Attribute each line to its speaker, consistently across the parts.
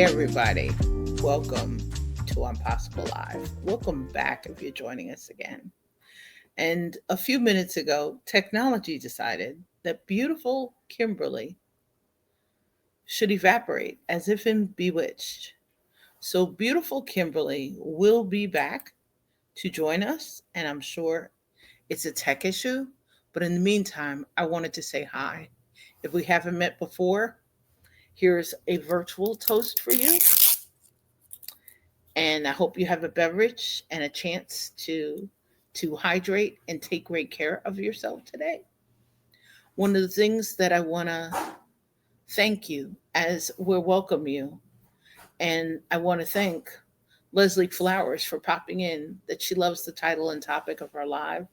Speaker 1: everybody. Welcome to Impossible Live. Welcome back if you're joining us again. And a few minutes ago, technology decided that beautiful Kimberly should evaporate as if in Bewitched. So, beautiful Kimberly will be back to join us, and I'm sure it's a tech issue. But in the meantime, I wanted to say hi. If we haven't met before, here's a virtual toast for you. And I hope you have a beverage and a chance to hydrate and take great care of yourself today. One of the things that I want to thank you as we welcome you, and I want to thank Leslie Flowers for popping in, that she loves the title and topic of our live.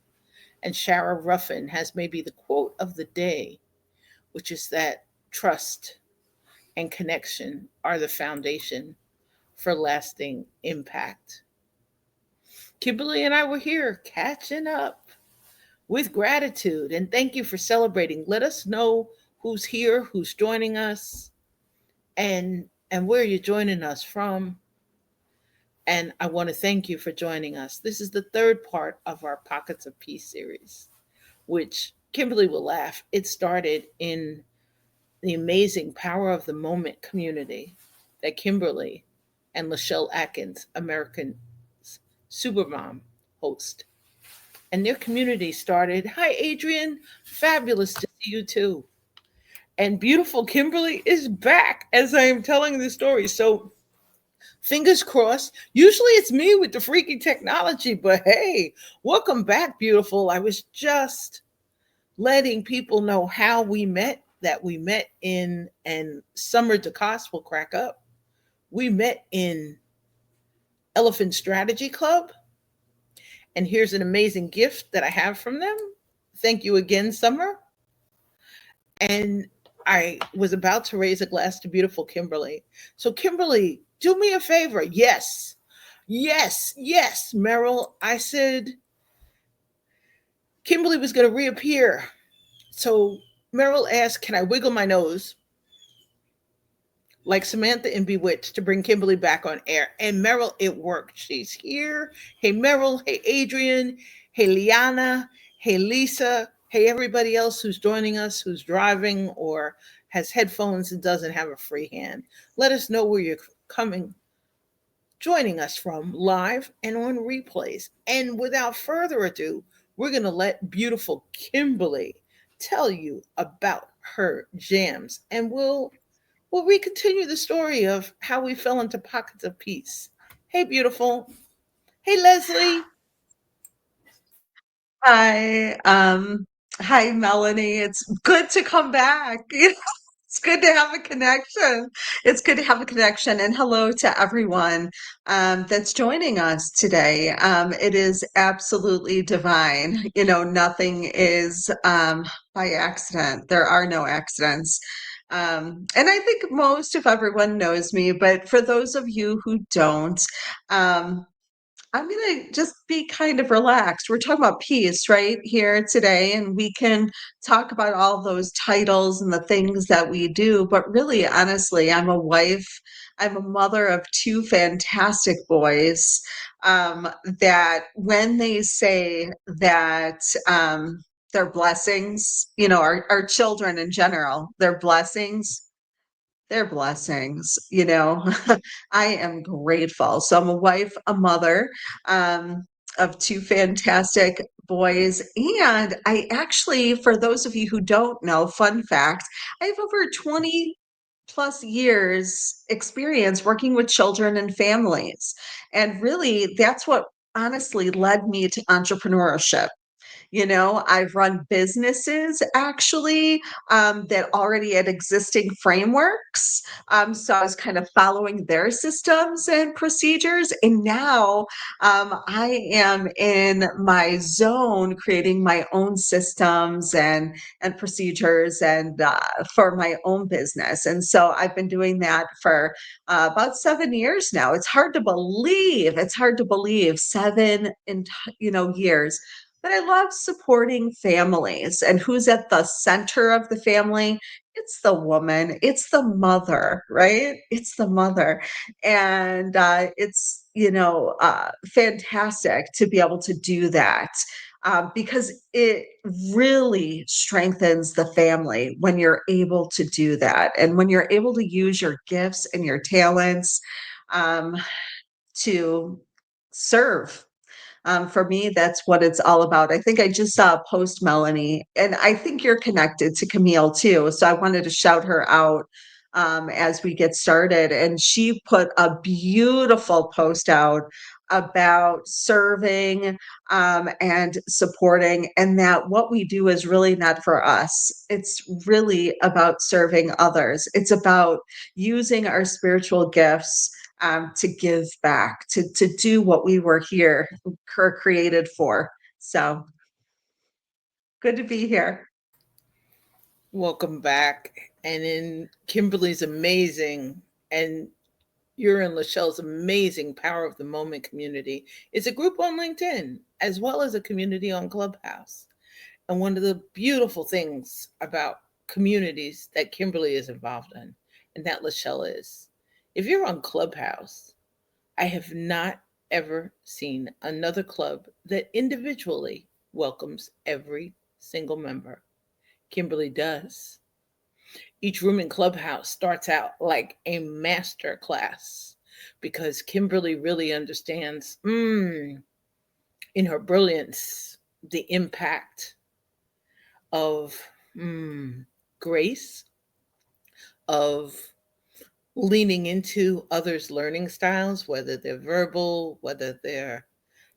Speaker 1: And Shara Ruffin has maybe the quote of the day, which is that trust and connection are the foundation for lasting impact. Kimberly and I were here catching up with gratitude, and thank you for celebrating. Let us know who's here, who's joining us, and where you're joining us from. And I want to thank you for joining us. This is the third part of our Pockets of Peace series, which Kimberly will laugh. It started in the amazing Power of the Moment community that Kimberly and Lachelle Atkins, American Supermom, host. And their community started. Hi, Adrian. Fabulous to see you too. And beautiful Kimberly is back as I am telling the story. So, fingers crossed. Usually it's me with the freaky technology, but hey, welcome back, beautiful. I was just letting people know how we met, that we met in, and Summer DeCoste will crack up. We met in Elephant Strategy Club. And here's an amazing gift that I have from them. Thank you again, Summer. And I was about to raise a glass to beautiful Kimberly. So, Kimberly, do me a favor. Yes, yes, yes, Meryl. I said Kimberly was going to reappear. So, Meryl asked, can I wiggle my nose like Samantha in Bewitched to bring Kimberly back on air? And Meryl, it worked. She's here. Hey, Meryl. Hey, Adrian. Hey, Liana. Hey, Lisa. Hey, everybody else who's joining us, who's driving or has headphones and doesn't have a free hand. Let us know where you're coming, joining us from live and on replays. And without further ado, we're going to let beautiful Kimberly tell you about her jams, and we'll recontinue the story of how we fell into pockets of peace. Hey, beautiful. Hey, Leslie.
Speaker 2: Hi, hi, Melanie. It's good to come back. It's good to have a connection. It's good to have a connection. And hello to everyone that's joining us today. It is absolutely divine. Nothing is by accident. There are no accidents. And I think most of everyone knows me, but for those of you who don't, um, I'm going to just be kind of relaxed. We're talking about peace right here today, and we can talk about all those titles and the things that we do. But really, honestly, I'm a wife, I'm a mother of two fantastic boys. That when they say that, they're blessings, our children in general, they're blessings. I am grateful. So I'm a wife, a mother, of two fantastic boys. And I actually, for those of you who don't know, fun fact, I have over 20 plus years experience working with children and families. And really, that's what honestly led me to entrepreneurship. I've run businesses actually, that already had existing frameworks. So I was kind of following their systems and procedures. And now I am in my zone creating my own systems and procedures and for my own business. And so I've been doing that for about 7 years now. It's hard to believe. It's hard to believe 7 years. but I love supporting families. And who's at the center of the family? It's the woman, it's the mother, right? It's the mother. And it's, fantastic to be able to do that. Because it really strengthens the family when you're able to do that. And when you're able to use your gifts and your talents um, to serve. For me, that's what it's all about. I think I just saw a post, Melanie, and I think you're connected to Camille too. So I wanted to shout her out as we get started. And she put a beautiful post out about serving and supporting, and that what we do is really not for us. It's really about serving others. It's about using our spiritual gifts to give back, to do what we were here created for. So good to be here.
Speaker 1: Welcome back. And in Kimberly's amazing, and you're in Lachelle's amazing Power of the Moment community, is a group on LinkedIn as well as a community on Clubhouse. And one of the beautiful things about communities that Kimberly is involved in, and that Lachelle is, if you're on Clubhouse, I have not ever seen another club that individually welcomes every single member. Kimberly does. Each room in Clubhouse starts out like a master class because Kimberly really understands, in her brilliance, the impact of grace, of leaning into others' learning styles, whether they're verbal, whether they're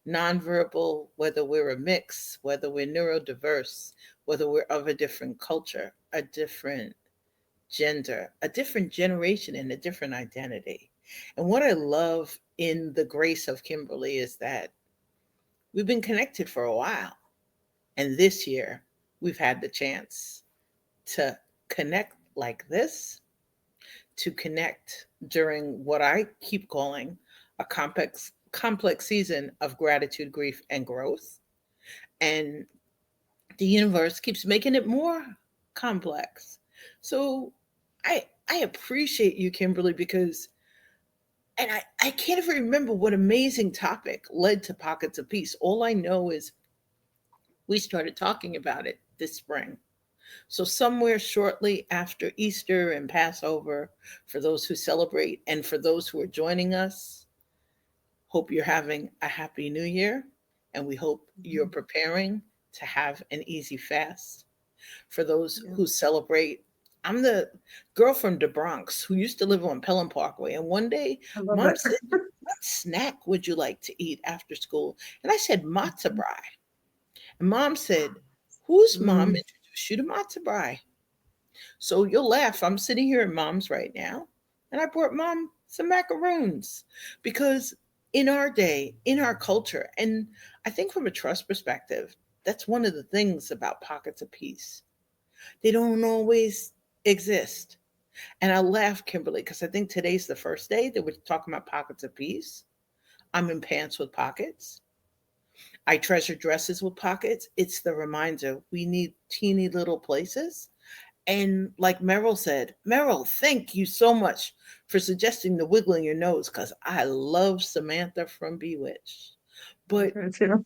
Speaker 1: nonverbal, whether we're a mix, whether we're neurodiverse, whether we're of a different culture, a different gender, a different generation, and a different identity. And what I love in the grace of Kimberly is that we've been connected for a while. And this year, we've had the chance to connect like this, to connect during what I keep calling a complex season of gratitude, grief, and growth. And the universe keeps making it more complex. So I appreciate you, Kimberly, because I can't even remember what amazing topic led to Pockets of Peace. All I know is we started talking about it this spring. So, somewhere shortly after Easter and Passover, for those who celebrate and for those who are joining us, hope you're having a happy new year. And we hope you're
Speaker 2: Mhm.
Speaker 1: preparing to have an easy fast. For those
Speaker 2: Yeah,
Speaker 1: who celebrate, I'm the girl from the Bronx who used to live on Pelham Parkway. And one day,
Speaker 2: I love
Speaker 1: mom
Speaker 2: it.
Speaker 1: said, "What snack would you like to eat after school?" And I said, "Matzo brie." And mom said, "Whose mom
Speaker 2: Mm,
Speaker 1: introduced you to matzo brie?" So you'll laugh. I'm sitting here at mom's right now, and I brought mom some macaroons because in our day, in our culture, and I think from a trust perspective, that's one of the things about pockets of peace. They don't always exist. And I laugh, Kimberly, because I think today's the first day that we're talking about pockets of peace. I'm in pants with pockets. I treasure dresses with pockets. It's the reminder we need teeny little places. And like Meryl said, Meryl, thank you so much for suggesting the wiggling your nose because I love Samantha from Bewitched. But
Speaker 2: me too.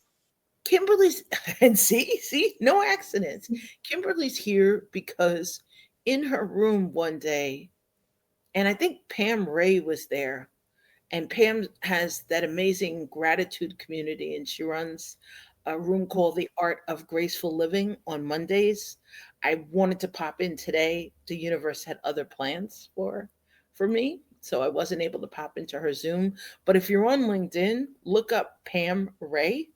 Speaker 1: Kimberly's, and see, no accidents. Kimberly's here because in her room one day, and I think Pam Ray was there, and Pam has that amazing gratitude community, and she runs a room called The Art of Graceful Living on Mondays. I wanted to pop in today. The universe had other plans for me, so I wasn't able to pop into her Zoom. But if you're on LinkedIn, look up Pam Ray,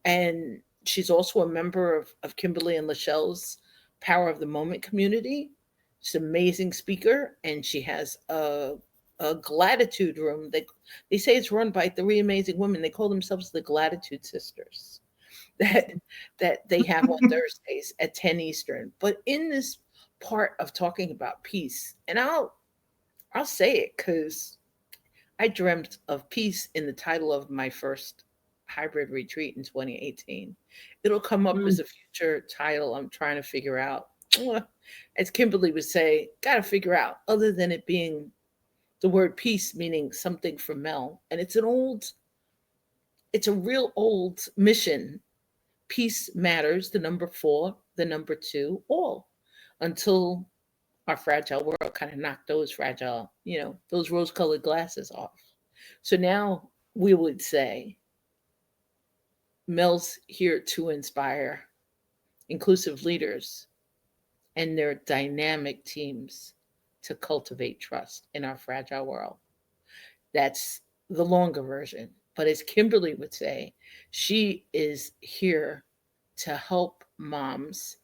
Speaker 1: and she's also a member of Kimberly and Lachelle's Power of the Moment community. She's an amazing speaker, and she has a gratitude room. They say it's run by three amazing women. They call themselves the Gratitude Sisters. That that they have on Thursdays at 10 Eastern. But in this part of talking about peace, and I'll say it because I dreamt of peace in the title of my first hybrid retreat in 2018. It'll come up as
Speaker 2: Mm.
Speaker 1: a future title I'm trying to figure out. As Kimberly would say, got to figure out, other than it being the word peace meaning something from Mel. And it's a real old mission. Peace matters, the number four, the number two, all. Until our fragile world kind of knocked those fragile, those rose colored glasses off. So now we would say Mel's here to inspire inclusive leaders and their dynamic teams to cultivate trust in our fragile world. That's the longer version. But as Kimberly would say, she is here to help moms,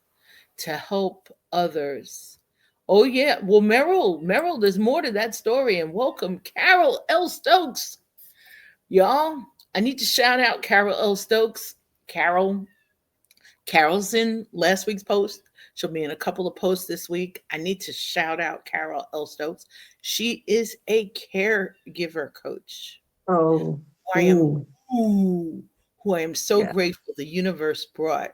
Speaker 1: to help others. Oh, yeah. Well, Merrill, there's more to that story. And welcome, Carol L. Stokes. Y'all, I need to shout out Carol L. Stokes. Carol's in last week's post. She'll be in a couple of posts this week. I need to shout out Carol L. Stokes. She is a caregiver coach.
Speaker 2: Oh,
Speaker 1: Who I am,
Speaker 2: ooh,
Speaker 1: ooh, who I am so
Speaker 2: yeah.
Speaker 1: grateful the universe brought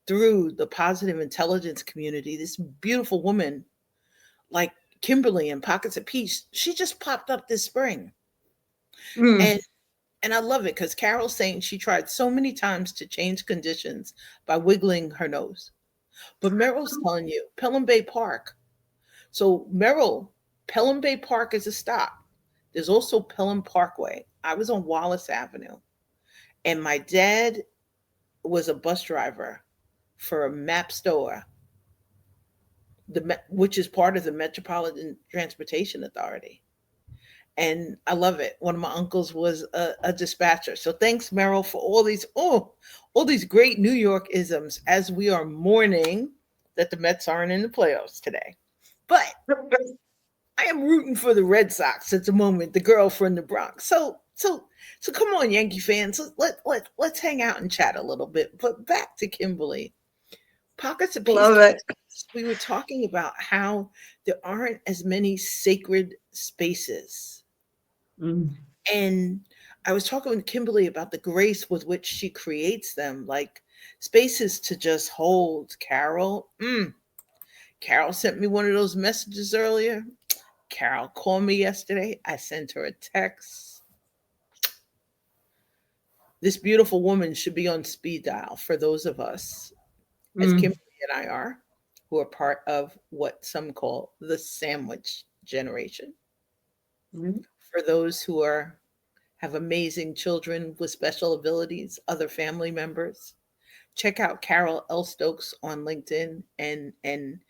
Speaker 1: through the positive intelligence community. This beautiful woman, like Kimberly in Pockets of Peace, she just popped up this spring,
Speaker 2: Mm.
Speaker 1: and and I love it because Carol's saying she tried so many times to change conditions by wiggling her nose. But Merrill's telling you Pelham Bay Park. So Merrill, Pelham Bay Park is a stop. There's also Pelham Parkway. I was on Wallace Avenue, and my dad was a bus driver for a map store, which is part of the Metropolitan Transportation Authority. And I love it. One of my uncles was a dispatcher. So thanks, Merrill, for all these great New York isms as we are mourning that the Mets aren't in the playoffs today. But I am rooting for the Red Sox at the moment, the girl from the Bronx. So come on, Yankee fans. Let's hang out and chat a little bit. But back to Kimberly. Pockets of Peace.
Speaker 2: Love it.
Speaker 1: We were talking about how there aren't as many sacred spaces.
Speaker 2: Mm.
Speaker 1: And I was talking with Kimberly about the grace with which she creates them, like spaces to just hold. Carol sent me one of those messages earlier. Carol called me yesterday. I sent her a text. This beautiful woman should be on speed dial for those of us, as
Speaker 2: Mm.
Speaker 1: Kimberly and I are, who are part of what some call the sandwich generation.
Speaker 2: Mm.
Speaker 1: For those who are have amazing children with special abilities, other family members, check out Carol L. Stokes on LinkedIn, and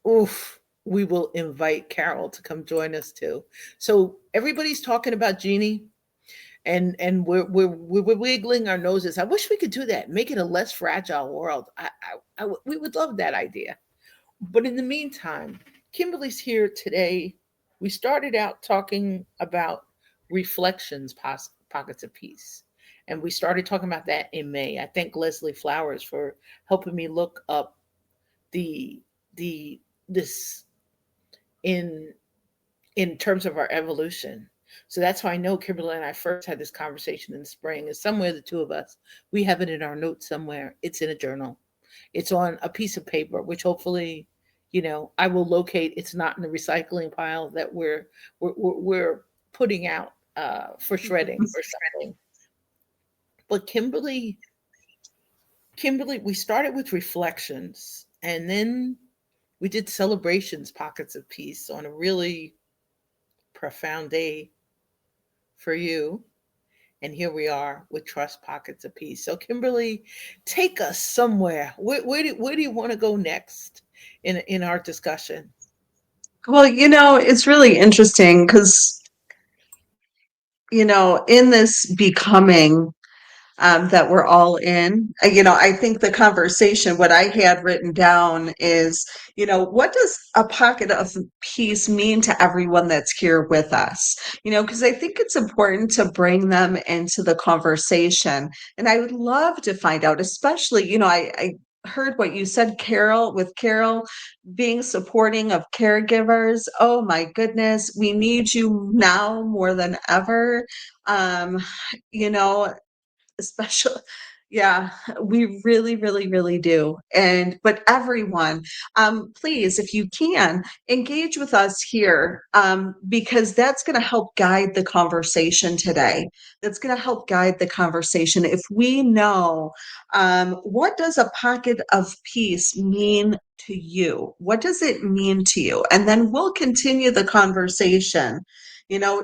Speaker 1: oof, we will invite Carol to come join us too. So everybody's talking about Jeannie, and we're wiggling our noses. I wish we could do that, make it a less fragile world. We would love that idea. But in the meantime, Kimberly's here today. We started out talking about reflections, pockets of peace. And we started talking about that in May. I thank Leslie Flowers for helping me look up the the this in in terms of our evolution. So that's how I know Kimberly and I first had this conversation in the spring. Is somewhere the two of us, we have it in our notes somewhere. It's in a journal. It's on a piece of paper, which hopefully, I will locate. It's not in the recycling pile that we're putting out for shredding or something. But Kimberly, we started with reflections, and then we did celebrations, pockets of peace, on a really profound day for you. And here we are with Trust Pockets of Peace. So, Kimberly, take us somewhere. Where do you want to go next in our discussion?
Speaker 2: Well, it's really interesting because, in this becoming that we're all in. I think the conversation, what I had written down is, what does a pocket of peace mean to everyone that's here with us? Because I think it's important to bring them into the conversation. And I would love to find out, especially, I heard what you said, Carol, with Carol being supporting of caregivers. Oh my goodness, we need you now more than ever. Um, you know, especially yeah, we really, really, really do. And but everyone, please, if you can, engage with us here, because that's going to help guide the conversation today. That's going to help guide the conversation. If we know, what does a pocket of peace mean to you? What does it mean to you? And then we'll continue the conversation.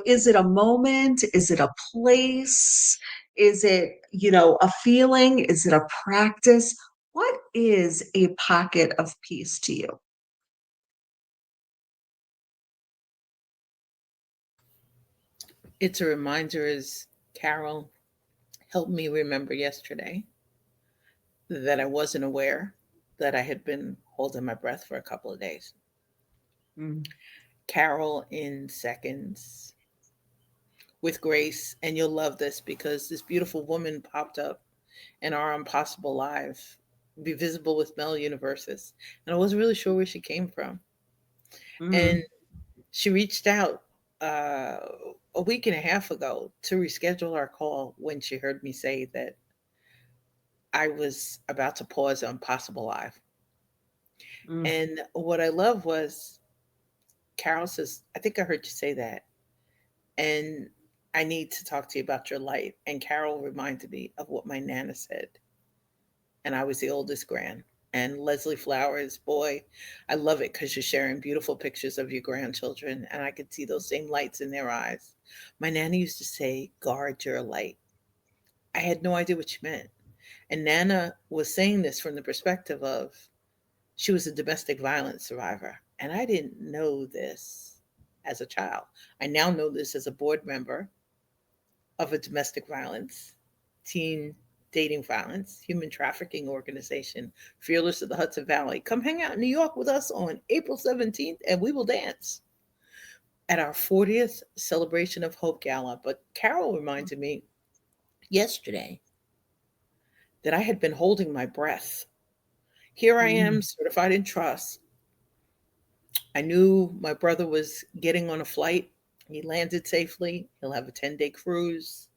Speaker 2: Is it a moment? Is it a place? Is it, a feeling? Is it a practice? What is a pocket of peace to you?
Speaker 1: It's a reminder, as Carol helped me remember yesterday, that I wasn't aware that I had been holding my breath for a couple of days.
Speaker 2: Mm,
Speaker 1: Carol in seconds with grace, and you'll love this because this beautiful woman popped up in our Impossible Live, Be Visible with Mel Universes. And I wasn't really sure where she came from. And
Speaker 2: mm,
Speaker 1: she reached out uh, a week and a half ago to reschedule our call when she heard me say that I was about to pause on Possible Live.
Speaker 2: mm,
Speaker 1: And what I love was Carol says, I think I heard you say that. And I need to talk to you about your light. And Carol reminded me of what my Nana said. And I was the oldest grand. And Leslie Flowers, boy, I love it because you're sharing beautiful pictures of your grandchildren, and I could see those same lights in their eyes. My Nana used to say, guard your light. I had no idea what she meant. And Nana was saying this from the perspective of she was a domestic violence survivor. And I didn't know this as a child. I now know this as a board member of a domestic violence, teen dating violence, human trafficking organization, Fearless of the Hudson Valley. Come hang out in New York with us on April 17th and we will dance at our 40th Celebration of Hope Gala. But Carol reminded me yesterday that I had been holding my breath. Here I am,
Speaker 2: mm,
Speaker 1: certified in trust. I knew my brother was getting on a flight. He landed safely. He'll have a 10-day cruise.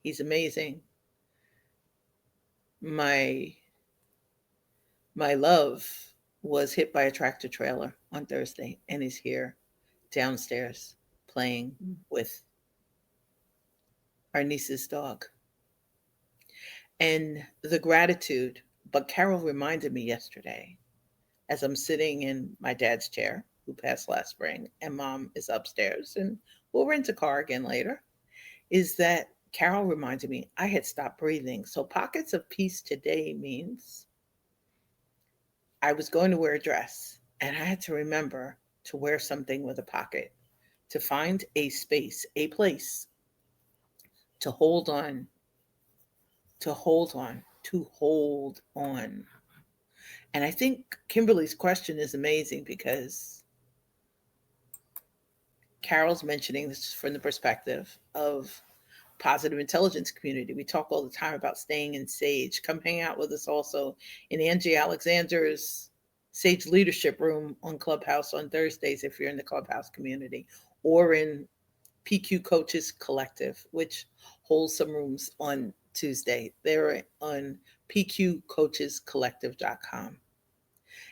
Speaker 1: He's amazing. My My love was hit by a tractor trailer on Thursday and is here downstairs playing
Speaker 2: mm,
Speaker 1: with our niece's dog. And the gratitude, but Carol reminded me yesterday as I'm sitting in my dad's chair, who passed last spring, and mom is upstairs, and we'll rent a car again later, is that Carol reminded me I had stopped breathing. So, pockets of peace today means I was going to wear a dress and I had to remember to wear something with a pocket, to find a space, a place to hold on, to hold on, to hold on. And I think Kimberly's question is amazing because Carol's mentioning this from the perspective of positive intelligence community. We talk all the time about staying in Sage. Come hang out with us also in Angie Alexander's Sage Leadership Room on Clubhouse on Thursdays if you're in the Clubhouse community, or in PQ Coaches Collective, which holds some rooms on Tuesday. They're on pqcoachescollective.com.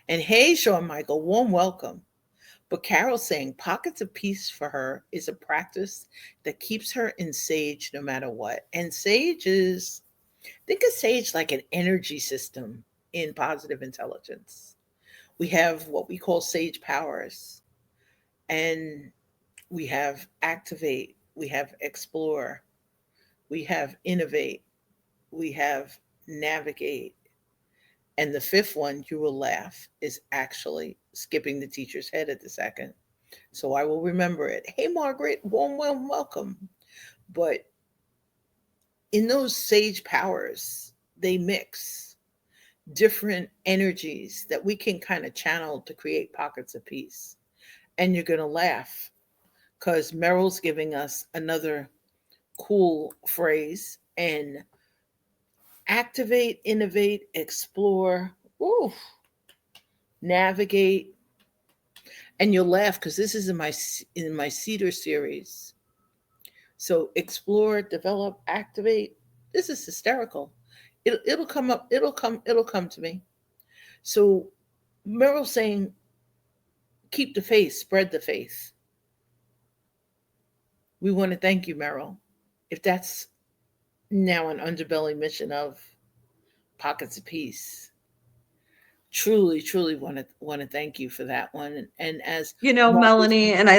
Speaker 1: And hey, Shawn Michael, warm welcome. But Carol's saying pockets of peace for her is a practice that keeps her in sage no matter what. And sage is, think of sage like an energy system in positive intelligence. We have what we call sage powers, and we have activate, we have explore, we have innovate, we have navigate. And the fifth one, you will laugh, is actually skipping the teacher's head at the second. So I will remember it. Hey, Margaret, warm welcome. But in those sage powers, they mix different energies that we can kind of channel to create pockets of peace. And you're going to laugh because Meryl's giving us another cool phrase, and activate, innovate, explore, ooh, navigate. And you'll laugh because this is in my cedar series. So explore, develop, activate. This is hysterical. It'll come up. It'll come to me. So Meryl saying, keep the faith, spread the faith. We want to thank you, Meryl. If that's now an underbelly mission of Pockets of Peace, truly want to thank you for that one. And as Marcus,
Speaker 2: Melanie, and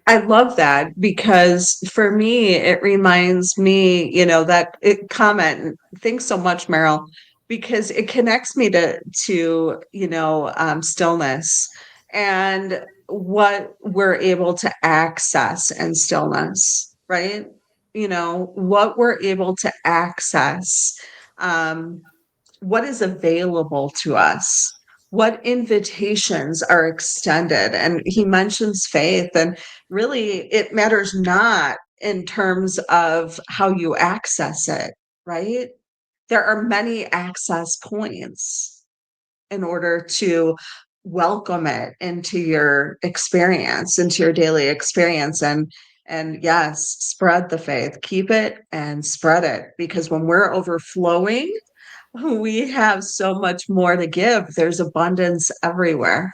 Speaker 2: I love that because for me it reminds me, that comment. And thanks so much, Meryl, because it connects me to stillness and what we're able to access in stillness, right? What we're able to access. Um, what is available to us, what invitations are extended. And he mentions faith, and really it matters not in terms of how you access it, right? There are many access points in order to welcome it into your experience, into your daily experience. And yes, spread the faith, keep it and spread it, because when we're overflowing, we have so much more to give. There's abundance everywhere.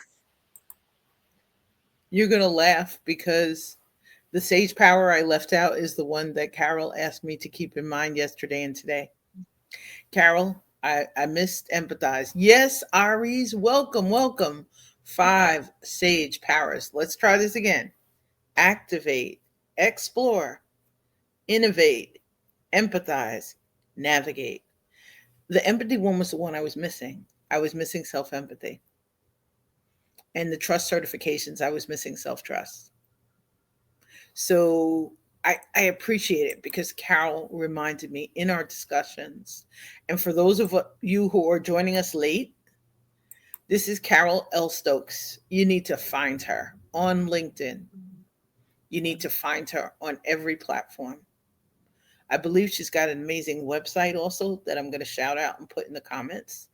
Speaker 1: you're gonna laugh because the sage power I left out is the one that Carol asked me to keep in mind yesterday and today. Carol, I missed empathize. Yes, Aries, welcome, welcome. Five sage powers. Let's try this again. Activate, explore, innovate, empathize, navigate. The empathy one was the one I was missing. I was missing self empathy. And the trust certifications, I was missing self trust. So I appreciate it because Carol reminded me in our discussions. And for those of you who are joining us late, this is Carol L. Stokes. You need to find her on LinkedIn. You need to find her on every platform. I believe she's got an amazing website also that I'm going to shout out and put in the comments.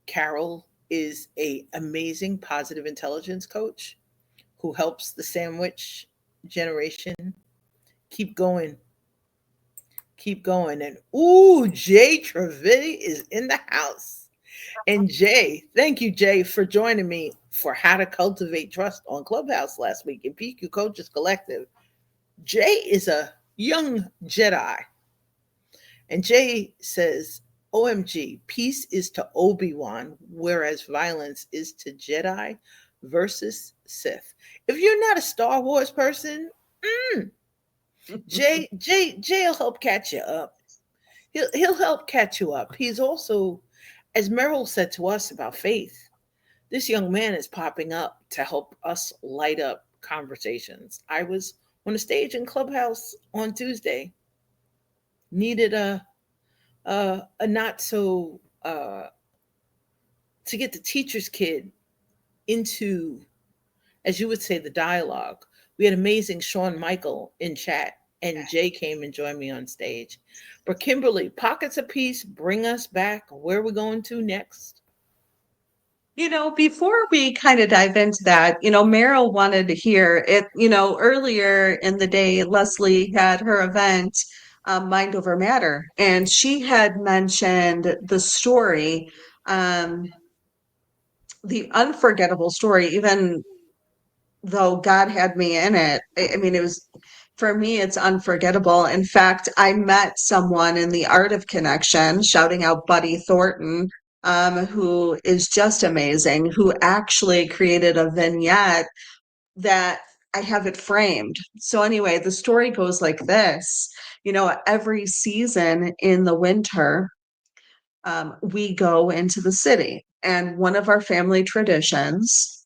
Speaker 1: Carol is a amazing positive intelligence coach who helps the sandwich generation keep going, keep going. And ooh, Jay Trevidi is in the house. And Jay, thank you, Jay, for joining me for How to Cultivate Trust on Clubhouse last week in PQ Coaches Collective. Jay is a young Jedi. And Jay says, OMG, peace is to Obi-Wan, whereas violence is to Jedi versus Sith. If you're not a Star Wars person, Jay will help catch you up. He'll help catch you up. He's also, as Merrill said to us about faith, this young man is popping up to help us light up conversations. I was on a stage in Clubhouse on Tuesday, needed a not so to get the teacher's kid into, as you would say, the dialogue. We had amazing Sean Michael in chat, and Jay came and joined me on stage. But Kimberly, Pockets of Peace, bring us back. Where are we going to next?
Speaker 2: Before we kind of dive into that, Meryl wanted to hear it. Earlier in the day, Leslie had her event, Mind Over Matter, and she had mentioned the story, um, the unforgettable story, even though God had me in it. I mean, it was, for me, it's unforgettable. In fact, I met someone in the Art of Connection, shouting out Buddy Thornton, who is just amazing, who actually created a vignette that I have it framed. So anyway, the story goes like this. Every season in the winter, we go into the city. And one of our family traditions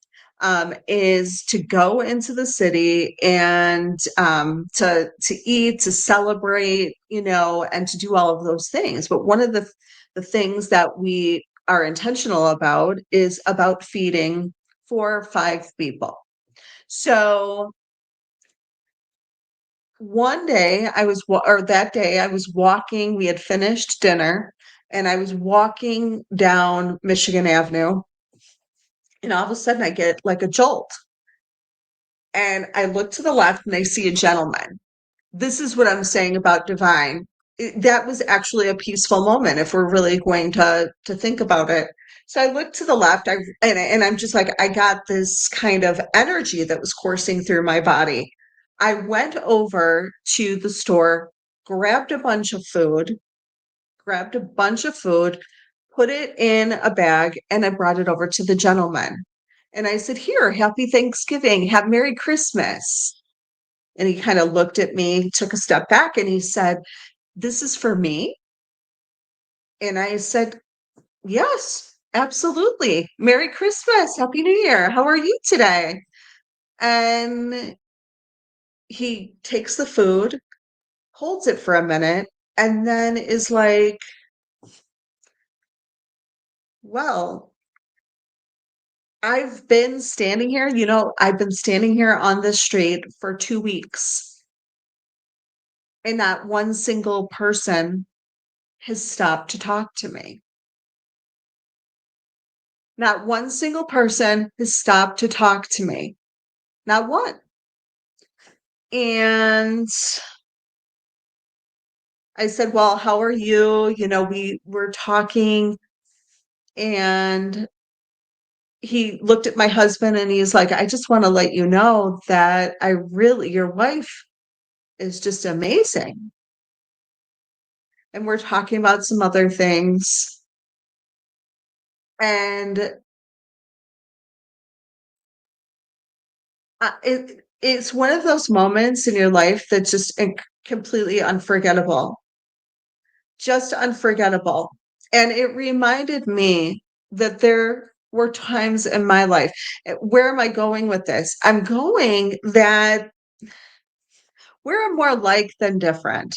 Speaker 2: is to go into the city and to eat, to celebrate, and to do all of those things. But one of the things that we are intentional about is about feeding 4 or 5 people. So one day or that day I was walking, we had finished dinner, and I was walking down Michigan Avenue, and all of a sudden I get like a jolt, and I look to the left and I see a gentleman. This is what I'm saying about divine. that was actually a peaceful moment if we're really going to think about it. So I looked to the left, and I'm just like, I got this kind of energy that was coursing through my body. I went over to the store, grabbed a bunch of food, grabbed a bunch of food, put it in a bag, and I brought it over to the gentleman. And I said, "Here, happy Thanksgiving, have Merry Christmas." And he kind of looked at me, took a step back, and he said, "This is for me?" And I said, "Yes, absolutely. Merry Christmas. Happy New Year. How are you today?" And he takes the food, holds it for a minute, and then is like, "Well, I've been standing here, I've been standing here on this street for 2 weeks, and not one single person has stopped to talk to me. Not one single person has stopped to talk to me. Not one." And I said, "Well, how are you?" We were talking, and he looked at my husband and he's like, "I just want to let you know that your wife is just amazing." And we're talking about some other things. And it's one of those moments in your life that's just completely unforgettable, just unforgettable. And it reminded me that there were times in my life. Where am I going with this? I'm going that we're more alike than different.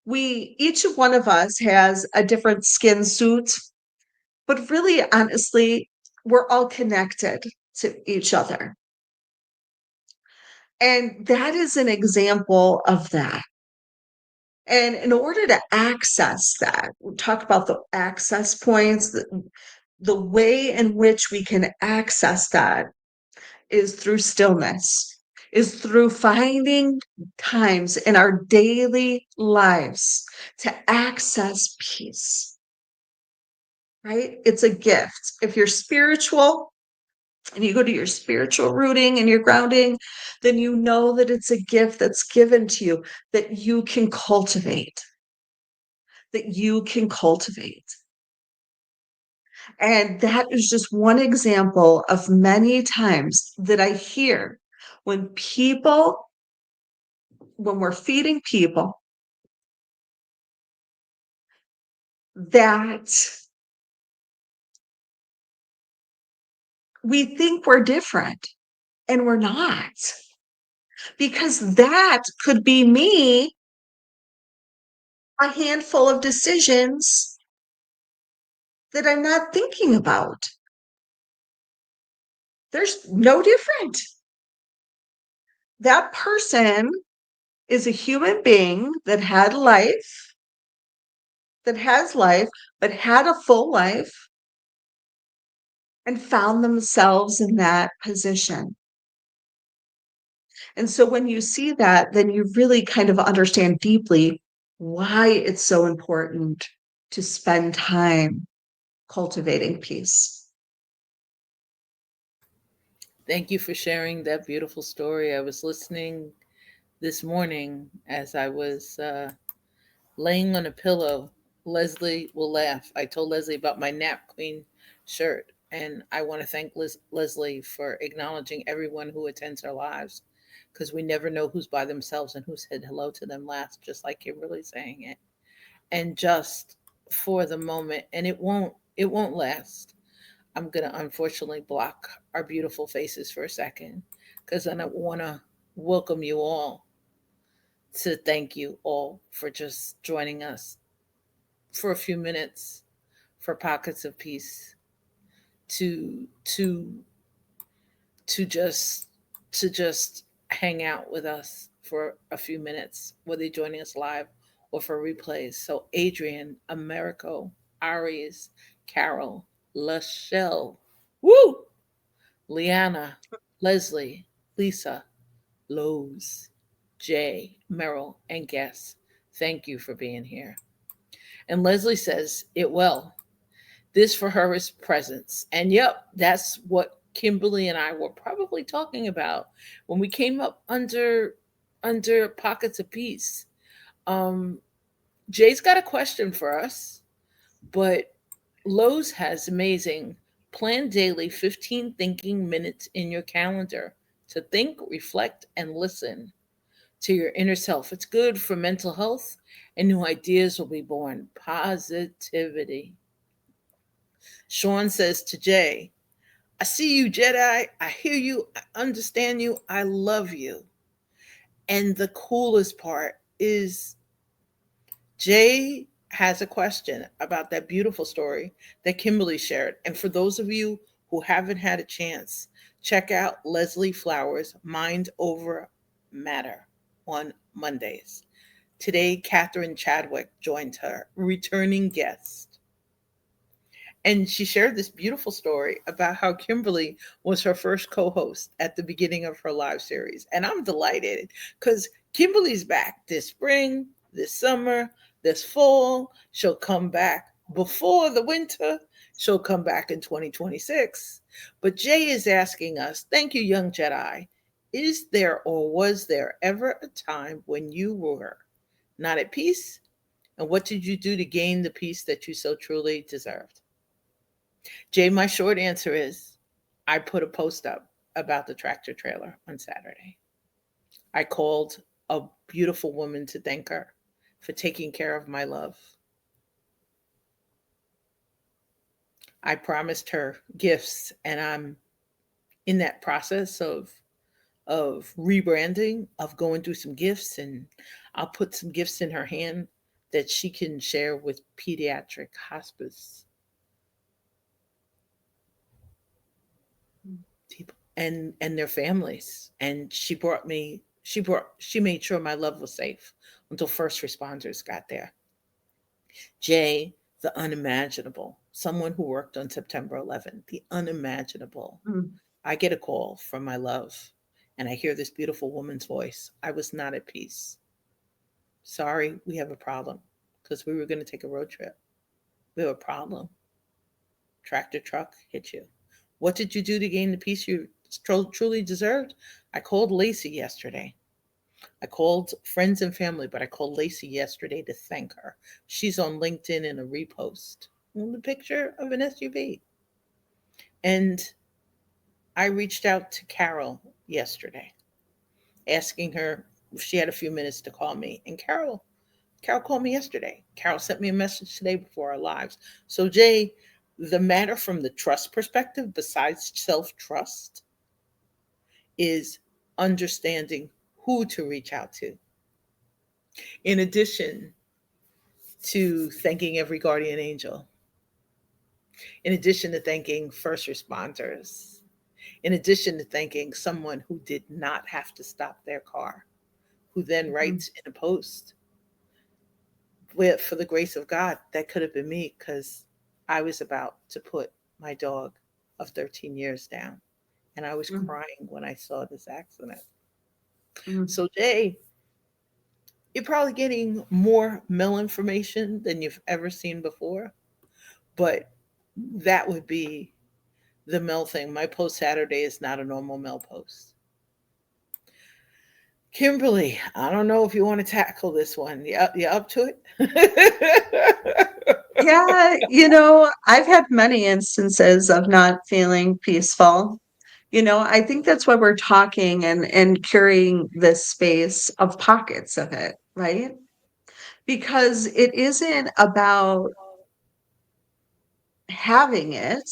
Speaker 2: Each one of us has a different skin suit, but really, honestly, we're all connected to each other. And that is an example of that. And in order to access that, we talk about the access points, the way in which we can access that is through stillness, is through finding times in our daily lives to access peace, right? It's a gift. If you're spiritual and you go to your spiritual rooting and your grounding, then you know that it's a gift that's given to you that you can cultivate, that you can cultivate. And that is just one example of many times that I hear when when we're feeding people, that we think we're different and we're not. Because that could be me, a handful of decisions that I'm not thinking about. There's no different. That person is a human being that had life, that has life, but had a full life and found themselves in that position. And so when you see that, then you really kind of understand deeply why it's so important to spend time cultivating peace.
Speaker 1: Thank you for sharing that beautiful story. I was listening this morning as I was laying on a pillow. Leslie will laugh. I told Leslie about my Nap Queen shirt, and I want to thank Leslie for acknowledging everyone who attends our lives, because we never know who's by themselves and who said hello to them last, just like you're really saying it. And just for the moment, and it won't last. I'm gonna unfortunately block our beautiful faces for a second, because I want to welcome you all, to thank you all for just joining us for a few minutes, for pockets of peace, to to to just to just hang out with us for a few minutes, whether you're joining us live or for replays. So Adrian, Americo, Aries, Carol, Lachelle, woo, Liana, Leslie, Lisa, Lowe's, Jay, Merrill, and guests. Thank you for being here. And Leslie says, it will. This for her is presence. And yep, that's what Kimberly and I were probably talking about when we came up under pockets of peace. Um, Jay's got a question for us, but Lowe's has amazing plan daily 15 thinking minutes in your calendar to think, reflect, and listen to your inner self. It's good for mental health, and new ideas will be born. Positivity. Sean says to Jay, I see you, Jedi. I hear you. I understand you. I love you. And the coolest part is Jay has a question about that beautiful story that Kimberly shared. And for those of you who haven't had a chance, check out Leslie Flowers' Mind Over Matter on Mondays. Today, Catherine Chadwick joined her, returning guest. And she shared this beautiful story about how Kimberly was her first co host at the beginning of her live series. And I'm delighted because Kimberly's back this spring, this summer, this fall. She'll come back before the winter. She'll come back in 2026. But Jay is asking us, thank you, young Jedi. Is there or was there ever a time when you were not at peace? And what did you do to gain the peace that you so truly deserved? Jay, my short answer is I put a post up about the tractor trailer on Saturday. I called a beautiful woman to thank her for taking care of my love. I promised her gifts, and I'm in that process of rebranding, of going through some gifts, and I'll put some gifts in her hand that she can share with pediatric hospice people and their families. And she made sure my love was safe until first responders got there. Jay, the unimaginable, someone who worked on September 11th, the unimaginable.
Speaker 2: Mm,
Speaker 1: I get a call from my love and I hear this beautiful woman's voice. I was not at peace. Sorry, we have a problem because we were going to take a road trip. We have a problem. Tractor truck hit you. What did you do to gain the peace you truly deserved? I called Lacey yesterday. I called friends and family, but I called Lacey yesterday to thank her. She's on LinkedIn in a repost. The picture of an SUV. And I reached out to Carol yesterday, asking her if she had a few minutes to call me. And Carol called me yesterday. Carol sent me a message today before our lives. So Jay, the matter from the trust perspective, besides self trust, is understanding who to reach out to. In addition to thanking every guardian angel, in addition to thanking first responders, in addition to thanking someone who did not have to stop their car, who then
Speaker 2: mhm,
Speaker 1: writes in a post, with for the grace of God, that could have been me because I was about to put my dog of 13 years down. And I was
Speaker 2: mm,
Speaker 1: crying when I saw this accident.
Speaker 2: mm.
Speaker 1: So, Jay, you're probably getting more mail information than you've ever seen before, but that would be the mail thing. My post Saturday is not a normal mail post. Kimberly, I don't know if you want to tackle this one. You up to it?
Speaker 2: Yeah, I've had many instances of not feeling peaceful. I think that's why we're talking and curing this space of pockets of it, right? Because it isn't about having it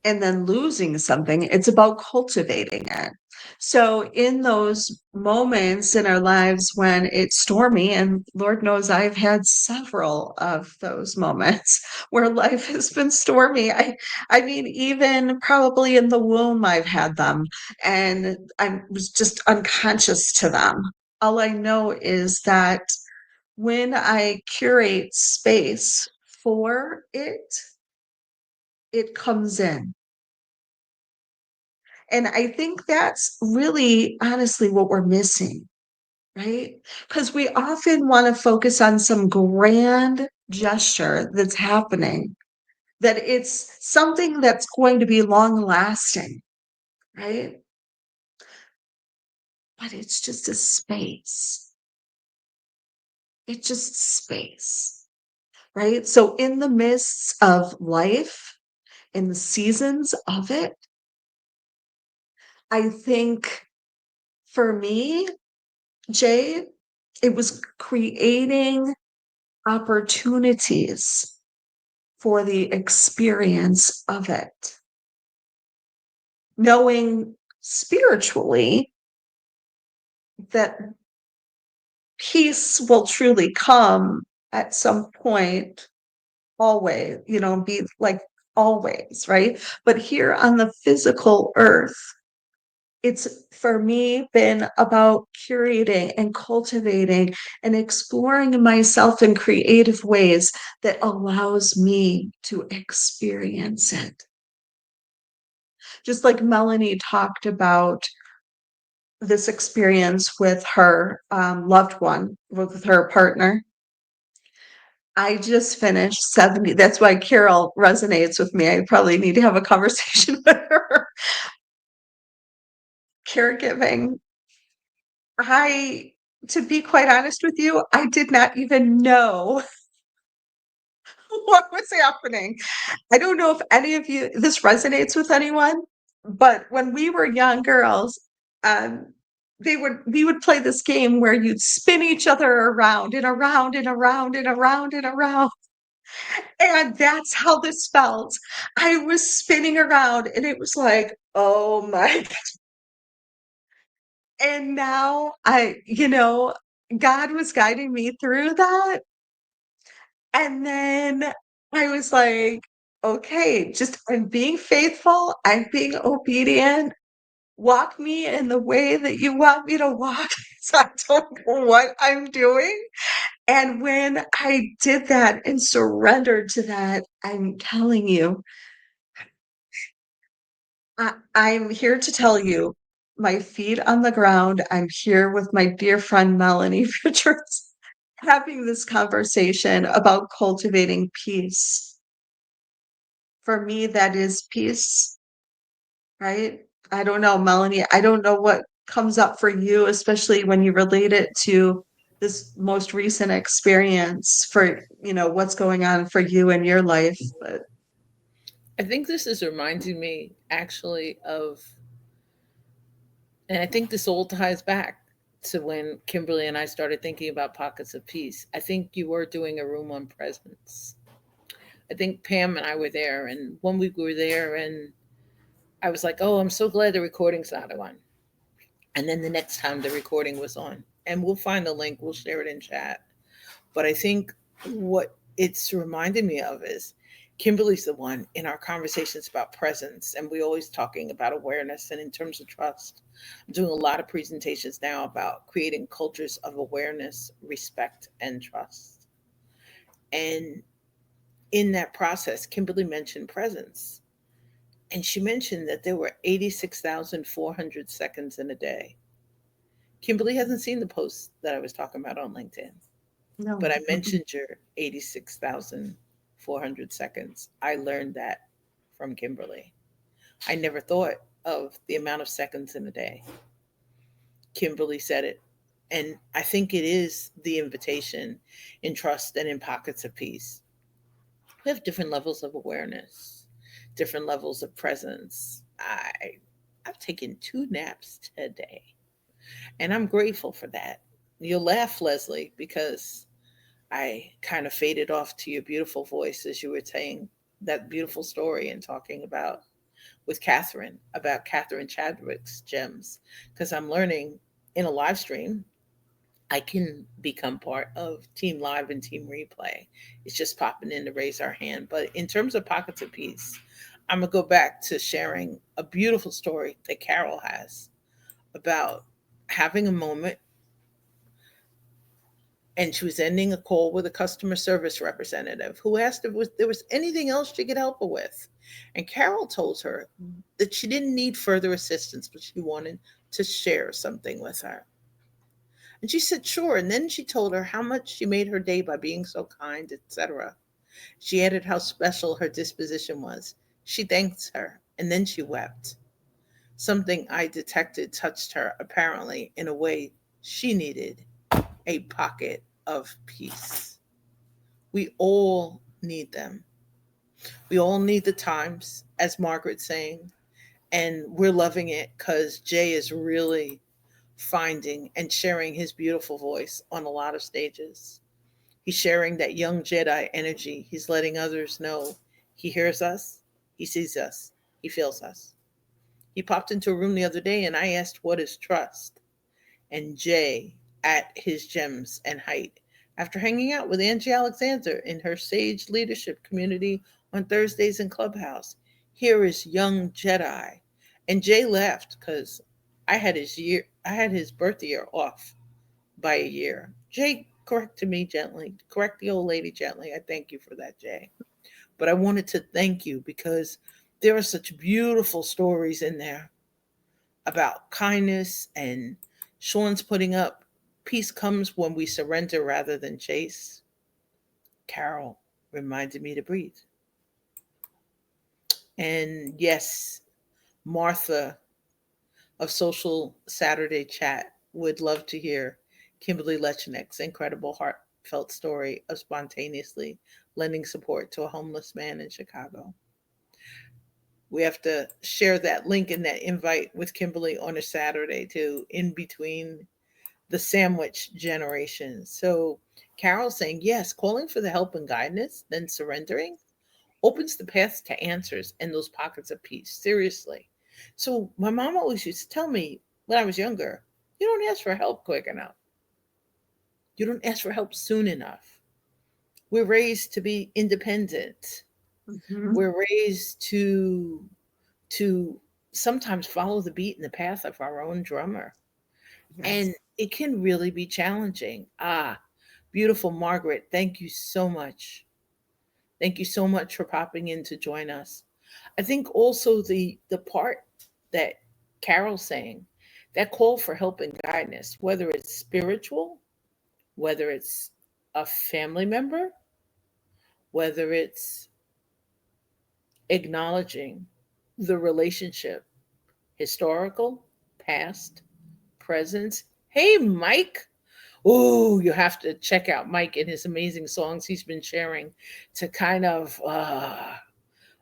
Speaker 2: and then losing something. It's about cultivating it. So, in those moments in our lives when it's stormy, and Lord knows I've had several of those moments where life has been stormy. I mean, even probably in the womb, I've had them, and I was just unconscious to them. All I know is that when I curate space for it, it comes in. And I think that's really honestly what we're missing. right? Because we often want to focus on some grand gesture that's happening, that it's something that's going to be long lasting, right? But it's just a space. It's just space, right? So, in the midst of life, in the seasons of it, I think for me, Jay, it was creating opportunities for the experience of it, knowing spiritually that peace will truly come at some point, always, be like always, right? But here on the physical earth, it's for me been about curating and cultivating and exploring myself in creative ways that allows me to experience it. Just like Melanie talked about this experience with her loved one, with her partner. I just finished 70. That's why Carol resonates with me. I probably need to have a conversation with her. Caregiving. I, to be quite honest with you, I did not even know what was happening. I don't know if any of you, this resonates with anyone, but when we were young girls, um, we would play this game where you'd spin each other around and around and around and around and around. And that's how this felt. I was spinning around and it was like, oh my. And now God was guiding me through that. And then I was like, okay, just I'm being faithful, I'm being obedient. Walk me in the way that you want me to walk. So I don't know what I'm doing. And when I did that and surrendered to that, I'm telling you, I'm here to tell you, my feet on the ground. I'm here with my dear friend Melanie Richards, having this conversation about cultivating peace. For me, that is peace, right? I don't know, Melanie. I don't know what comes up for you, especially when you relate it to this most recent experience for, what's going on for you in your life. But
Speaker 1: I think this is reminding me actually of, and I think this all ties back to when Kimberly and I started thinking about pockets of peace. I think you were doing a room on presence. I think Pam and I were there, and one week we were there, and I was like, "Oh, I'm so glad the recording's not on." And then the next time the recording was on, and we'll find the link, we'll share it in chat. But I think what it's reminded me of is Kimberly's the one in our conversations about presence, and we always talking about awareness. And in terms of trust, I'm doing a lot of presentations now about creating cultures of awareness, respect, and trust. And in that process, Kimberly mentioned presence. And she mentioned that there were 86,400 seconds in a day. Kimberly hasn't seen the post that I was talking about on LinkedIn, but
Speaker 2: no.
Speaker 1: I mentioned your 86,400 seconds. I learned that from Kimberly. I never thought of the amount of seconds in a day. Kimberly said it. And I think it is the invitation in trust and in pockets of peace. We have different levels of awareness, different levels of presence. I've taken 2 naps today, and I'm grateful for that. You'll laugh, Leslie, because I kind of faded off to your beautiful voice as you were saying that beautiful story and talking about with Catherine about Catherine Chadwick's gems. Because I'm learning in a live stream, I can become part of Team Live and Team Replay. It's just popping in to raise our hand. But in terms of pockets of peace, I'm going to go back to sharing a beautiful story that Carol has about having a moment, and she was ending a call with a customer service representative who asked if there was anything else she could help her with. And Carol told her that she didn't need further assistance, but she wanted to share something with her. And she said, sure. And then she told her how much she made her day by being so kind, etc. She added how special her disposition was. She thanked her, and then she wept. Something I detected touched her, apparently, in a way she needed a pocket of peace. We all need them. We all need the times, as Margaret's saying, and we're loving it because Jay is really finding and sharing his beautiful voice on a lot of stages. He's sharing that young Jedi energy. He's letting others know he hears us, he sees us, he feels us. He popped into a room the other day and I asked, what is trust? And Jay, at his gems and height, after hanging out with Angie Alexander in her Sage Leadership community on Thursdays in Clubhouse, here is young Jedi. And Jay laughed because I had his birth year off by a year. Jay corrected me gently, correct the old lady gently. I thank you for that, Jay. But I wanted to thank you because there are such beautiful stories in there about kindness, and Sean's putting up peace comes when we surrender rather than chase. Carol reminded me to breathe. And yes, Martha of Social Saturday Chat would love to hear Kimberly Lechnick's incredible heartfelt story of spontaneously lending support to a homeless man in Chicago. We have to share that link and that invite with Kimberly on a Saturday too, in between the sandwich generation. So Carol's saying, yes, calling for the help and guidance, then surrendering opens the path to answers and those pockets of peace. Seriously. So my mom always used to tell me when I was younger, you don't ask for help quick enough. You don't ask for help soon enough. We're raised to be independent.
Speaker 2: Mhm.
Speaker 1: We're raised to sometimes follow the beat and the path of our own drummer. And
Speaker 2: Yes.
Speaker 1: it can really be challenging. Beautiful Margaret, thank you so much. Thank you so much for popping in to join us. I think also the part that Carol's saying, that call for help and guidance, whether it's spiritual, whether it's a family member, whether it's acknowledging the relationship, historical, past, present. Hey, Mike. Oh, you have to check out Mike and his amazing songs he's been sharing to kind of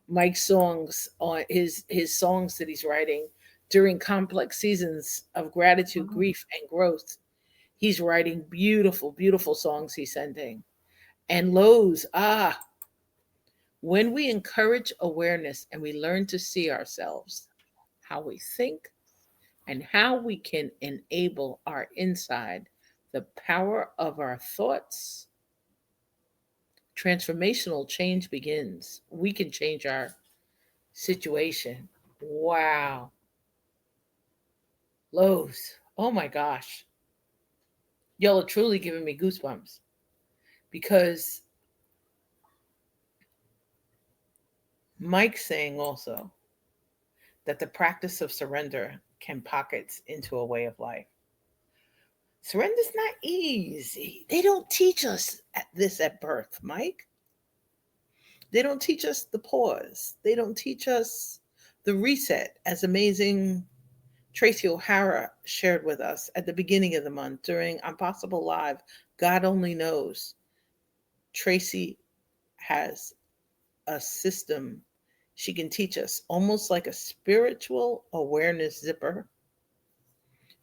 Speaker 1: Mike's songs on his songs that he's writing during complex seasons of gratitude,
Speaker 2: Oh,
Speaker 1: grief, and growth. He's writing beautiful, beautiful songs he's sending. And Lowe's, when we encourage awareness and we learn to see ourselves, how we think, and how we can enable our inside, the power of our thoughts, transformational change begins. We can change our situation. Wow. Lowe's. Oh my gosh. Y'all are truly giving me goosebumps because Mike's saying also that the practice of surrender can pockets into a way of life. Surrender's not easy. They don't teach us this at birth, Mike. They don't teach us the pause. They don't teach us the reset, as amazing Tracy O'Hara shared with us at the beginning of the month during Impossible Live. God only knows. Tracy has a system she can teach us, almost like a spiritual awareness zipper,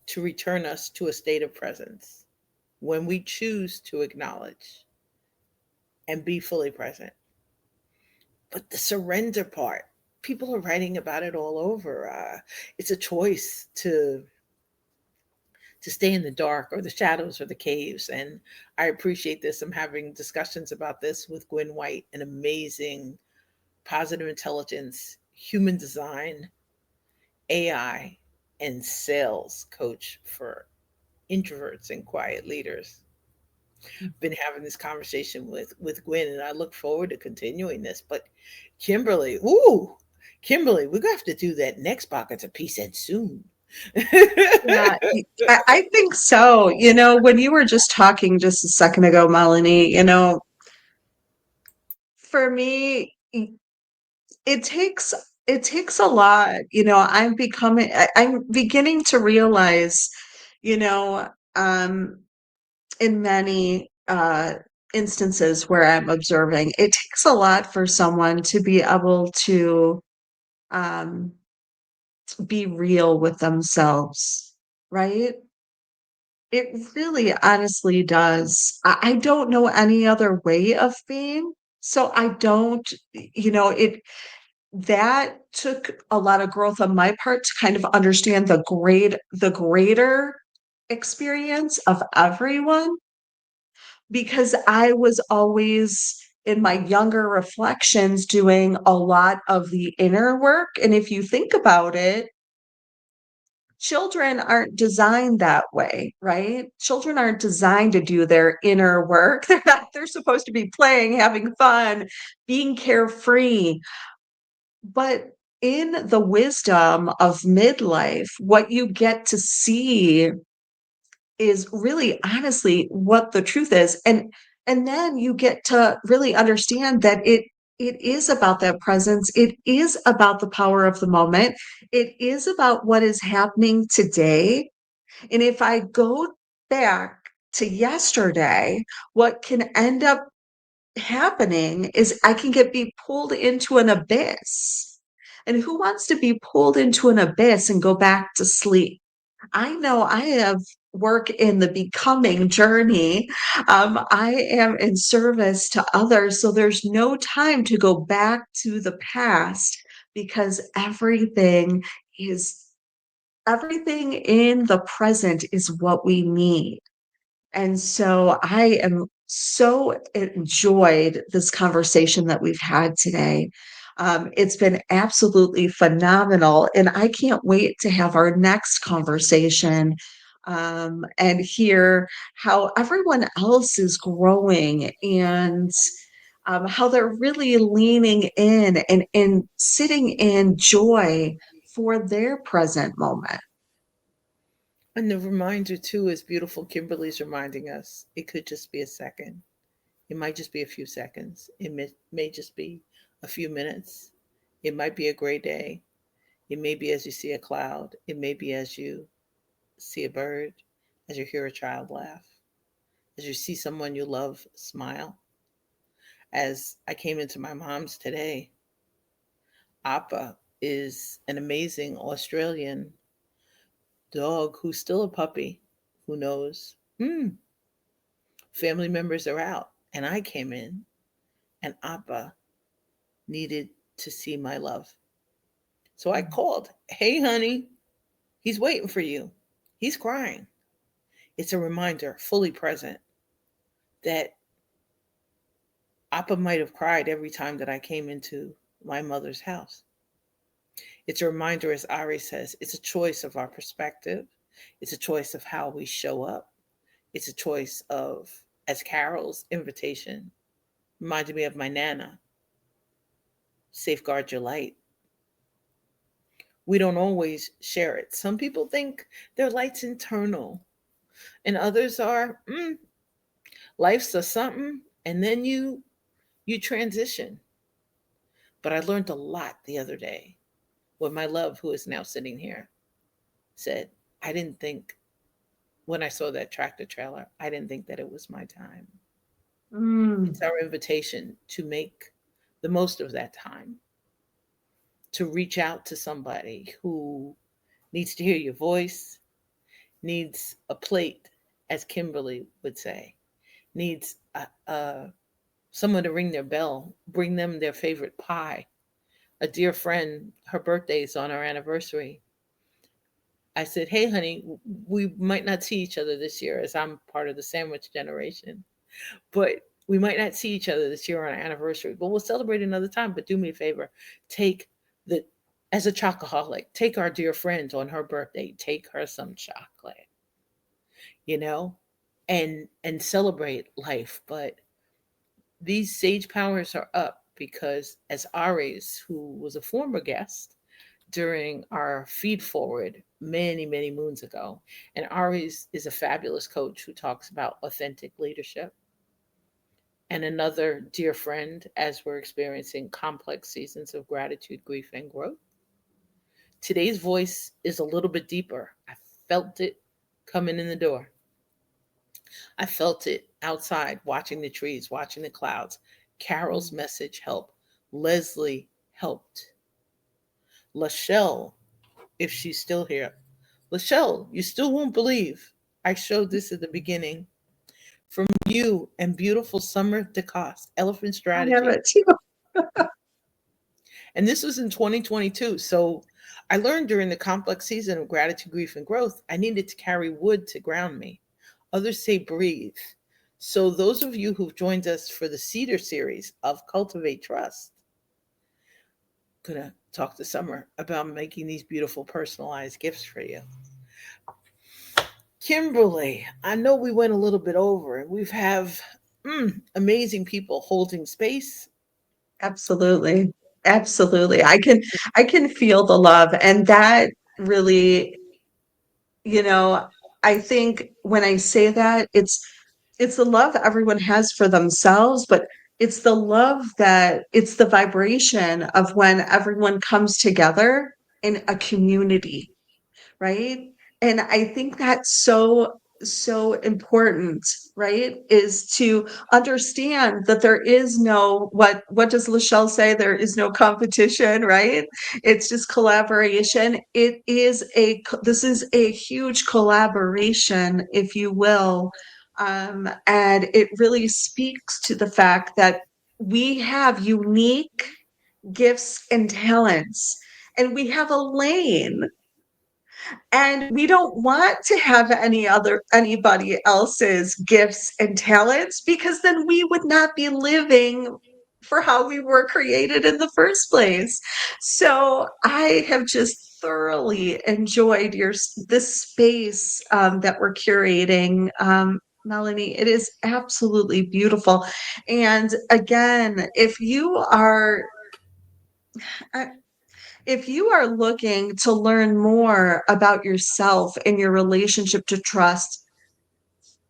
Speaker 1: to return us to a state of presence when we choose to acknowledge and be fully present. But the surrender part, people are writing about it all over. It's a choice to stay in the dark or the shadows or the caves. And I appreciate this. I'm having discussions about this with Gwen White, an amazing positive intelligence, human design, AI, and sales coach for introverts and quiet leaders. Been having this conversation with Gwen, and I look forward to continuing this. But Kimberly, Kimberly, we're gonna have to do that next pockets of peace and soon.
Speaker 2: Yeah, I think so. When you were just talking just a second ago, Melanie, for me, it takes it takes a lot. I'm beginning to realize, you know, um, in many instances where I'm observing, it takes a lot for someone to be able to um, be real with themselves, right? It really honestly does. I don't know any other way of being. So I don't, that took a lot of growth on my part to kind of understand the greater experience of everyone, because I was always in my younger reflections doing a lot of the inner work. And if you think about it, children aren't designed that way, right? Children aren't designed to do their inner work. They're supposed to be playing, having fun, being carefree. But in the wisdom of midlife, what you get to see is really honestly what the truth is. And then you get to really understand that it is about that presence. It is about the power of the moment. It is about what is happening today. And if I go back to yesterday, what can end up happening is I can be pulled into an abyss. And who wants to be pulled into an abyss and go back to sleep? I know I have work in the becoming journey. I am in service to others. So there's no time to go back to the past, because is everything in the present is what we need. And so I am so enjoyed this conversation that we've had today. It's been absolutely phenomenal, and I can't wait to have our next conversation and hear how everyone else is growing, and how they're really leaning in and sitting in joy for their present moment.
Speaker 1: And the reminder too is beautiful. Kimberly's reminding us it could just be a second. It might just be a few seconds. May just be a few minutes. It might be a gray day. It may be as you see a cloud. It may be as you see a bird, as you hear a child laugh, as you see someone you love smile. As I came into my mom's today, Appa is an amazing Australian dog who's still a puppy, who knows, family members are out. And I came in, and Appa needed to see my love. So I called, "Hey, honey, he's waiting for you. He's crying." It's a reminder, fully present, that Appa might have cried every time that I came into my mother's house. It's a reminder, as Ari says, it's a choice of our perspective. It's a choice of how we show up. It's a choice of, as Carol's invitation reminded me of my Nana, safeguard your light. We don't always share it. Some people think their light's internal, and others are, life's a something, and then you transition. But I learned a lot the other day when my love, who is now sitting here, said, I didn't think, when I saw that tractor trailer, I didn't think that it was my time.
Speaker 2: Mm.
Speaker 1: It's our invitation to make the most of that time, to reach out to somebody who needs to hear your voice, needs a plate, as Kimberly would say, needs someone to ring their bell, bring them their favorite pie. A dear friend, her birthday's on our anniversary. I said, "Hey, honey, we might not see each other this year, as I'm part of the sandwich generation, but we might not see each other this year on our anniversary, but we'll celebrate another time. But do me a favor, take the, as a chocoholic, take our dear friend on her birthday, take her some chocolate, you know, and celebrate life." But these sage powers are up because, as Aries, who was a former guest, during our feed forward many, many moons ago. And Ari is a fabulous coach who talks about authentic leadership. And another dear friend as we're experiencing complex seasons of gratitude, grief, and growth. Today's voice is a little bit deeper. I felt it coming in the door. I felt it outside, watching the trees, watching the clouds. Carol's message helped. Leslie helped. Lachelle, if she's still here. Lachelle, you still won't believe. I showed this at the beginning. From you and beautiful Summer DeCoste, Elephant
Speaker 2: I have
Speaker 1: Strategy.
Speaker 2: it too.
Speaker 1: And this was in 2022. So I learned during the complex season of gratitude, grief, and growth, I needed to carry wood to ground me. Others say breathe. So those of you who've joined us for the Cedar series of Cultivate Trust, gonna talk to Summer about making these beautiful personalized gifts for you. Kimberly, I know we went a little bit over. We've have amazing people holding space.
Speaker 2: Absolutely. Absolutely. I can feel the love, and that really, you know, I think when I say that, it's the love everyone has for themselves, but it's the vibration of when everyone comes together in a community, right? And I think that's so important, right? Is to understand that there is no, what does Lachelle say? There is no competition, right? It's just collaboration. This is a huge collaboration, if you will. And it really speaks to the fact that we have unique gifts and talents, and we have a lane, and we don't want to have anybody else's gifts and talents, because then we would not be living for how we were created in the first place. So I have just thoroughly enjoyed this space that we're curating. Melanie, it is absolutely beautiful. And again, uh, if you are looking to learn more about yourself and your relationship to trust,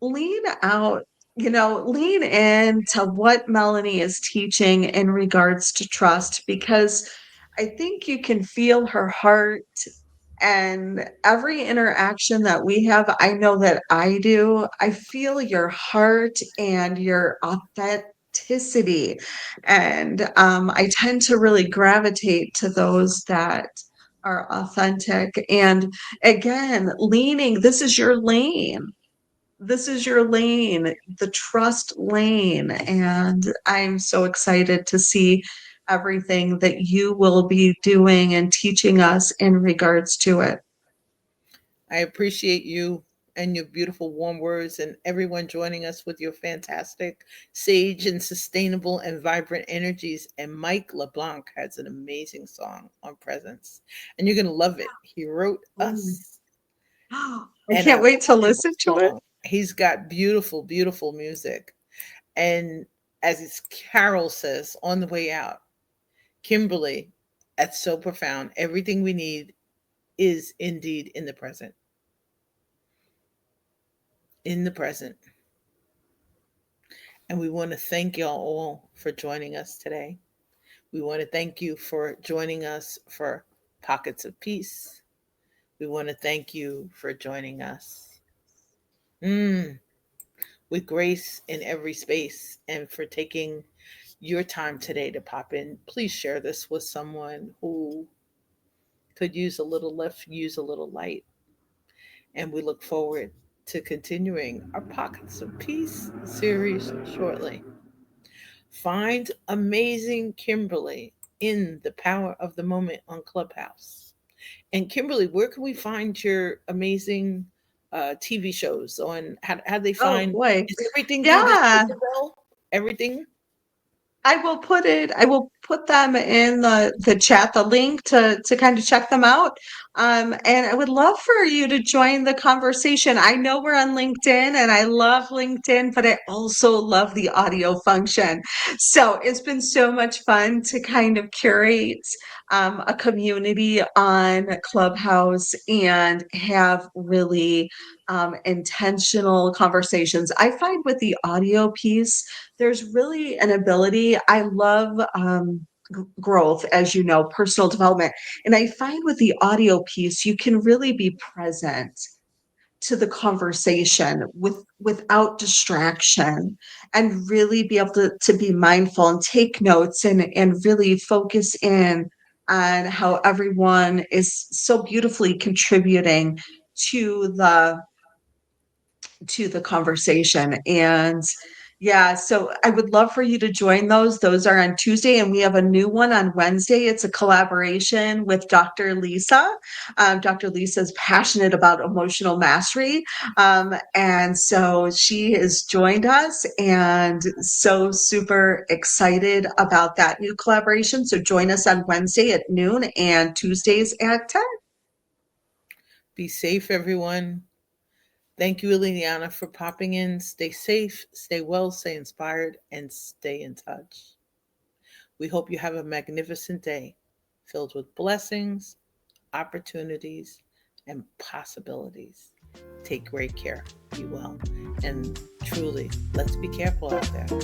Speaker 2: lean out, lean in to what Melanie is teaching in regards to trust, because I think you can feel her heart, and every interaction that we have, I know that I do. I feel your heart and your authenticity. And I tend to really gravitate to those that are authentic. And again, this is your lane. This is your lane, the trust lane. And I'm so excited to see everything that you will be doing and teaching us in regards to it.
Speaker 1: I appreciate you and your beautiful warm words and everyone joining us with your fantastic, sage and sustainable and vibrant energies. And Mike LeBlanc has an amazing song on presence. And you're going to love it. He wrote
Speaker 2: Mm.
Speaker 1: us
Speaker 2: I
Speaker 1: and
Speaker 2: can't
Speaker 1: I
Speaker 2: wait to
Speaker 1: love
Speaker 2: listen
Speaker 1: the
Speaker 2: to it.
Speaker 1: song. He's got beautiful, beautiful music. And as Carol says on the way out, Kimberly, that's so profound. Everything we need is indeed in the present. In the present. And we want to thank y'all all for joining us today. We want to thank you for joining us for Pockets of Peace. We want to thank you for joining us mm, with grace in every space and for taking your time today to pop in. Please share this with someone who could use a little lift, use a little light. And we look forward to continuing our Pockets of Peace series shortly. Find amazing Kimberly in the Power of the Moment on Clubhouse. And Kimberly, where can we find your amazing TV shows on how they
Speaker 2: Oh
Speaker 1: find
Speaker 2: boy.
Speaker 1: is everything through this
Speaker 2: Yeah.
Speaker 1: Isabel? Everything?
Speaker 2: I will put them in the chat, the link to kind of check them out. And I would love for you to join the conversation. I know we're on LinkedIn, and I love LinkedIn, but I also love the audio function. So it's been so much fun to kind of curate a community on Clubhouse and have really intentional conversations. I find with the audio piece, there's really an ability. I love growth, as you know, personal development. And I find with the audio piece, you can really be present to the conversation without distraction and really be able to be mindful and take notes and really focus in on how everyone is so beautifully contributing to the conversation. And yeah, so I would love for you to join those. Those are on Tuesday, and we have a new one on Wednesday. It's a collaboration with Dr. Lisa. Dr. Lisa is passionate about emotional mastery. And so she has joined us and so super excited about that new collaboration. So join us on Wednesday at noon and Tuesdays at 10.
Speaker 1: Be safe, everyone. Thank you, Liliana, for popping in. Stay safe, stay well, stay inspired, and stay in touch. We hope you have a magnificent day filled with blessings, opportunities, and possibilities. Take great care. Be well. And truly, let's be careful out there.